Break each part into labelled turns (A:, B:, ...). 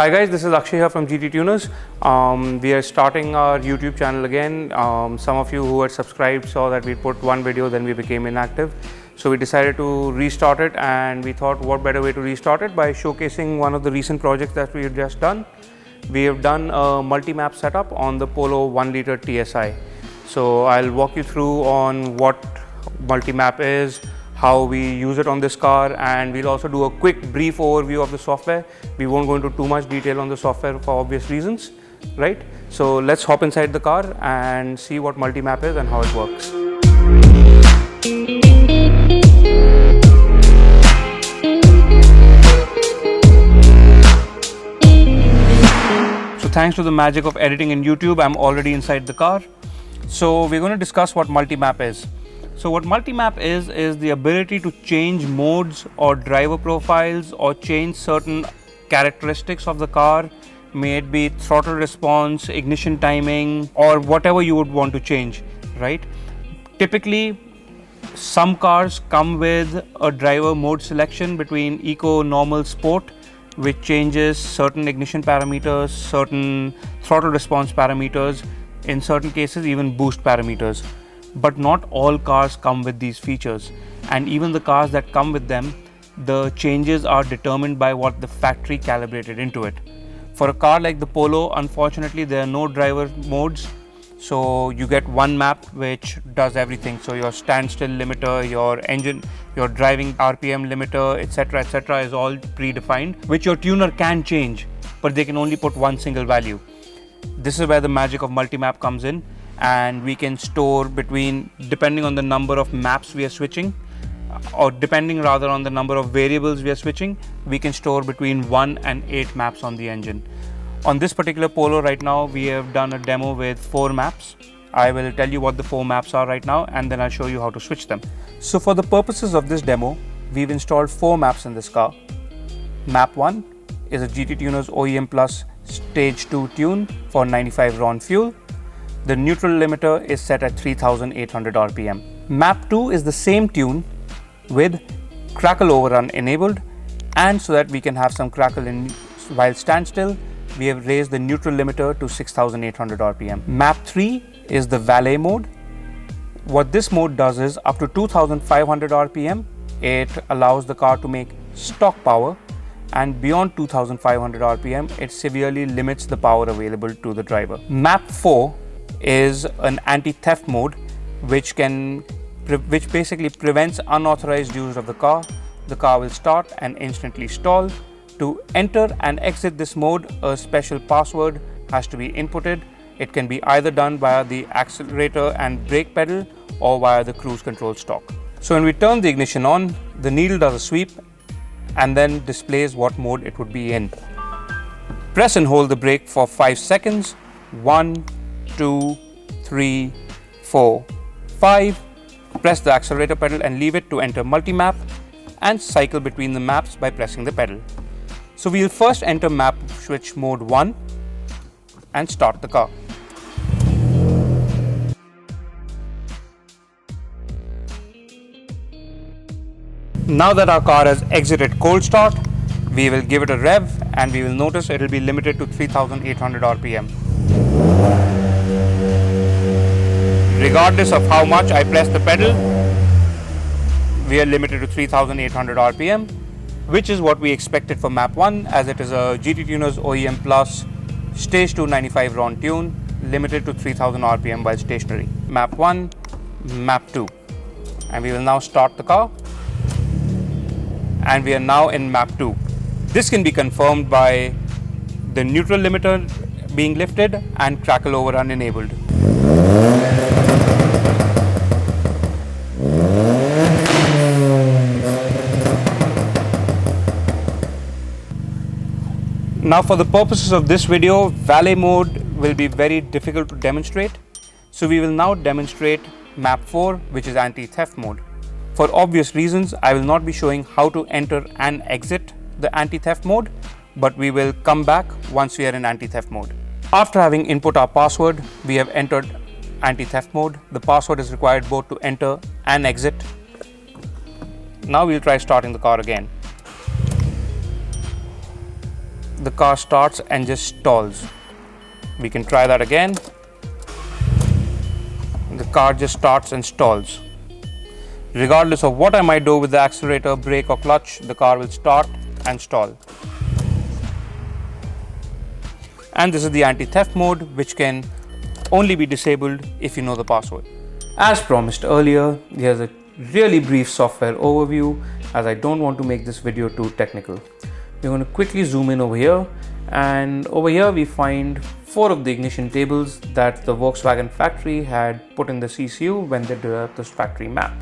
A: Hi guys, this is Akshay here from GT Tuners. We are starting our YouTube channel again. Some of you who had subscribed saw that we put one video, then we became inactive. So we decided to restart it, and we thought what better way to restart it by showcasing one of the recent projects that we have just done. We have done a multi-map setup on the Polo 1.0 TSI. So I'll walk you through on what multi-map is, how we use it on this car, and we'll also do a quick brief overview of the software. We won't go into too much detail on the software for obvious reasons, right? So let's hop inside the car and see what multi-map is and how it works. So thanks to the magic of editing in YouTube, I'm already inside the car. So we're going to discuss what multi-map is. So what multi-map is the ability to change modes or driver profiles or change certain characteristics of the car, may it be throttle response, ignition timing, or whatever you would want to change, right? Typically, some cars come with a driver mode selection between Eco, Normal, Sport, which changes certain ignition parameters, certain throttle response parameters, in certain cases even boost parameters. But not all cars come with these features, and even the cars that come with them, the changes are determined by what the factory calibrated into it. For a car like the Polo, unfortunately there are no driver modes, so you get one map which does everything. So your standstill limiter, your engine, your driving RPM limiter, etc. is all predefined, which your tuner can change, but they can only put one single value. This is where the magic of multi-map comes in, and we can store between, depending on the number of maps we are switching, or depending rather on the number of variables we are switching, we can store between 1 and 8 maps on the engine. On this particular Polo right now, we have done a demo with 4 maps. I will tell you what the 4 maps are right now, and then I'll show you how to switch them. So for the purposes of this demo, we've installed 4 maps in this car. Map 1 is a GT Tuners OEM Plus Stage 2 tune for 95 RON fuel. The neutral limiter is set at 3800 RPM. Map 2 is the same tune with crackle overrun enabled, and so that we can have some crackle in while standstill, we have raised the neutral limiter to 6800 RPM. Map 3 is the valet mode. What this mode does is up to 2500 RPM, it allows the car to make stock power, and beyond 2500 RPM, it severely limits the power available to the driver. Map 4 is an anti-theft mode which basically prevents unauthorized use of the car. The car will start and instantly stall. To enter and exit this mode, a special password has to be inputted. It can be either done via the accelerator and brake pedal or via the cruise control stalk. So when we turn the ignition on, the needle does a sweep and then displays what mode it would be in. Press and hold the brake for 5 seconds. 1, 2, 3, 4, 5. Press the accelerator pedal and leave it to enter multi-map, and cycle between the maps by pressing the pedal. So we'll first enter Mapswitch mode 1 and start the car. Now that our car has exited cold start, we will give it a rev, and we will notice it will be limited to 3800 RPM. Regardless of how much I press the pedal, we are limited to 3800 RPM, which is what we expected for Map 1, as it is a GT Tuners OEM Plus Stage 2 95 RON tune, limited to 3000 RPM while stationary. Map 1, Map 2. And we will now start the car. And we are now in Map 2. This can be confirmed by the neutral limiter being lifted and crackle overrun enabled. Now for the purposes of this video, valet mode will be very difficult to demonstrate. So we will now demonstrate Map 4, which is anti-theft mode. For obvious reasons, I will not be showing how to enter and exit the anti-theft mode, but we will come back once we are in anti-theft mode. After having input our password, we have entered anti-theft mode. The password is required both to enter and exit. Now we'll try starting the car again. the car starts and just stalls. We can try that again. The car just starts and stalls. Regardless of what I might do with the accelerator, brake or clutch, the car will start and stall. And this is the anti-theft mode, which can only be disabled if you know the password. As promised earlier, here's a really brief software overview, as I don't want to make this video too technical. We're going to quickly zoom in over here, and over here we find 4 of the ignition tables that the Volkswagen factory had put in the ECU when they developed this factory map.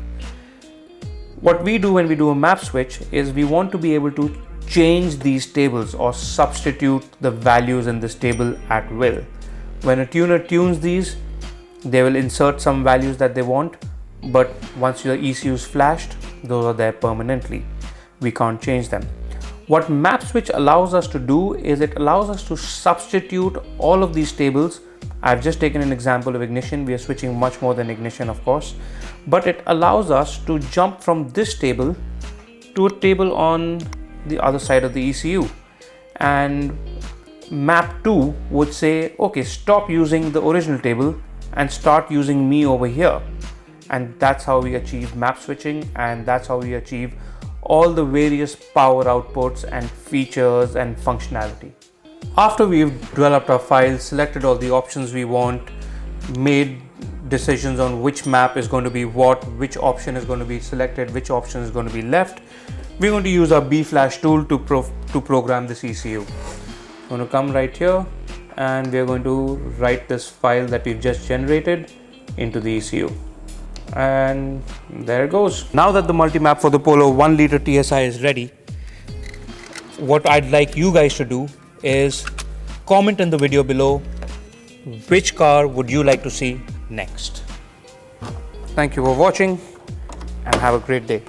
A: What we do when we do a map switch is we want to be able to change these tables or substitute the values in this table at will. When a tuner tunes these, they will insert some values that they want, but once your ECU is flashed, those are there permanently. We can't change them. What Mapswitch allows us to do is it allows us to substitute all of these tables. I've just taken an example of ignition. We are switching much more than ignition, of course, but it allows us to jump from this table to a table on the other side of the ECU. And map 2 would say, okay, stop using the original table and start using me over here. And that's how we achieve map switching, and that's how we achieve all the various power outputs and features and functionality. After we've developed our file, selected all the options we want, made decisions on which map is going to be what, which option is going to be selected, which option is going to be left, we're going to use our B-Flash tool to program this ECU. I'm going to come right here and we're going to write this file that we've just generated into the ECU. And there it goes. Now that the multi-map for the Polo 1 liter TSI is ready, what I'd like you guys to do is comment in the video below which car would you like to see next. Thank you for watching and have a great day.